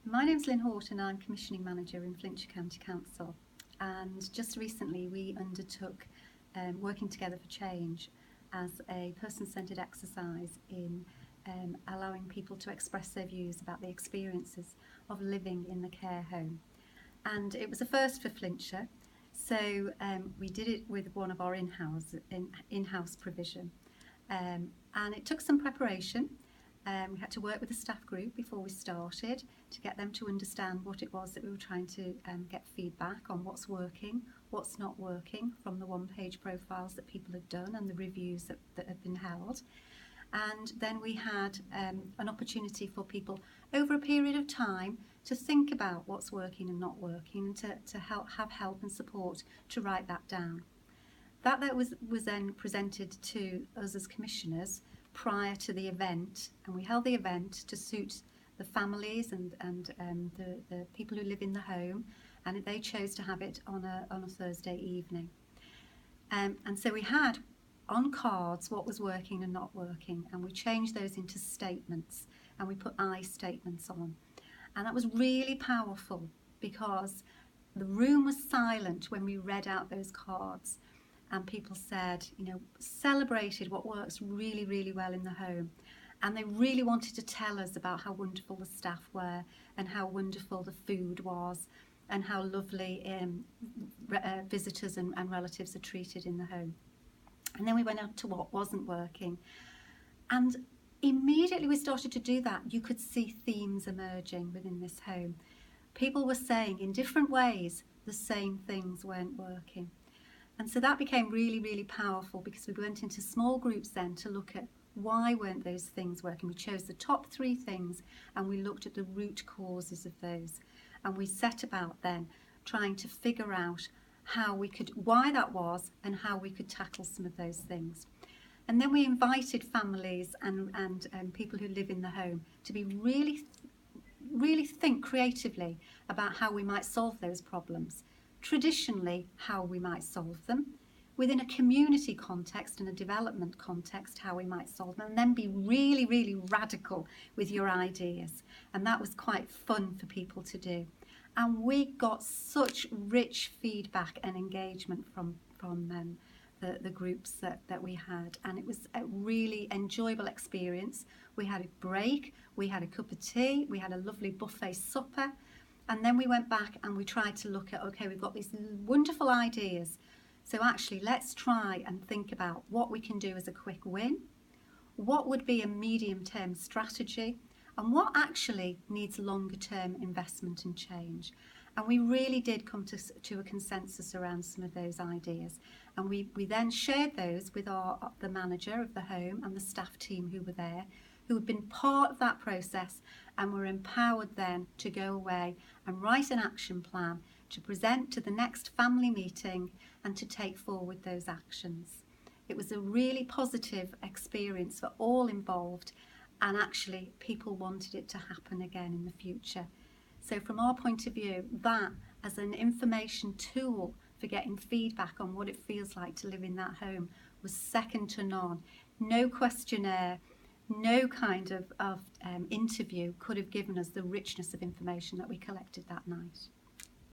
My name's Lynn Horton. I'm Commissioning Manager in Flintshire County Council, and just recently we undertook Working Together for Change as a person-centred exercise in allowing people to express their views about the experiences of living in the care home. And it was a first for Flintshire, so we did it with one of our in-house provision, and it took some preparation. We had to work with the staff group before we started to get them to understand what it was that we were trying to get feedback on, what's working, what's not working from the one-page profiles that people had done and the reviews that had been held. And then we had an opportunity for people over a period of time to think about what's working and not working, and to have help and support to write that down. That was then presented to us as commissioners prior to the event, and we held the event to suit the families and the people who live in the home, and they chose to have it on a Thursday evening. And so we had on cards what was working and not working, and we changed those into statements, and we put I statements on. And that was really powerful because the room was silent when we read out those cards, and people said, celebrated what works really, really well in the home. And they really wanted to tell us about how wonderful the staff were and how wonderful the food was and how lovely visitors and relatives are treated in the home. And then we went up to what wasn't working. And immediately we started to do that, you could see themes emerging within this home. People were saying in different ways the same things weren't working. And so that became really, really powerful because we went into small groups then to look at why weren't those things working. We chose the top 3 things and we looked at the root causes of those. And we set about then trying to figure out why that was and how we could tackle some of those things. And then we invited families and people who live in the home to be really think creatively about how we might solve those problems. Traditionally, how we might solve them, within a community context and a development context, how we might solve them, and then be really, really radical with your ideas. And that was quite fun for people to do. And we got such rich feedback and engagement from the groups that we had, and it was a really enjoyable experience. We had a break, we had a cup of tea, we had a lovely buffet supper. And then we went back and we tried to look at, okay, we've got these wonderful ideas. So actually, let's try and think about what we can do as a quick win, what would be a medium-term strategy, and what actually needs longer-term investment and change. And we really did come to a consensus around some of those ideas. And we then shared those with the manager of the home and the staff team who were there, who had been part of that process and were empowered then to go away and write an action plan to present to the next family meeting and to take forward those actions. It was a really positive experience for all involved, and actually people wanted it to happen again in the future. So from our point of view, that as an information tool for getting feedback on what it feels like to live in that home was second to none. No questionnaire, no kind of interview could have given us the richness of information that we collected that night.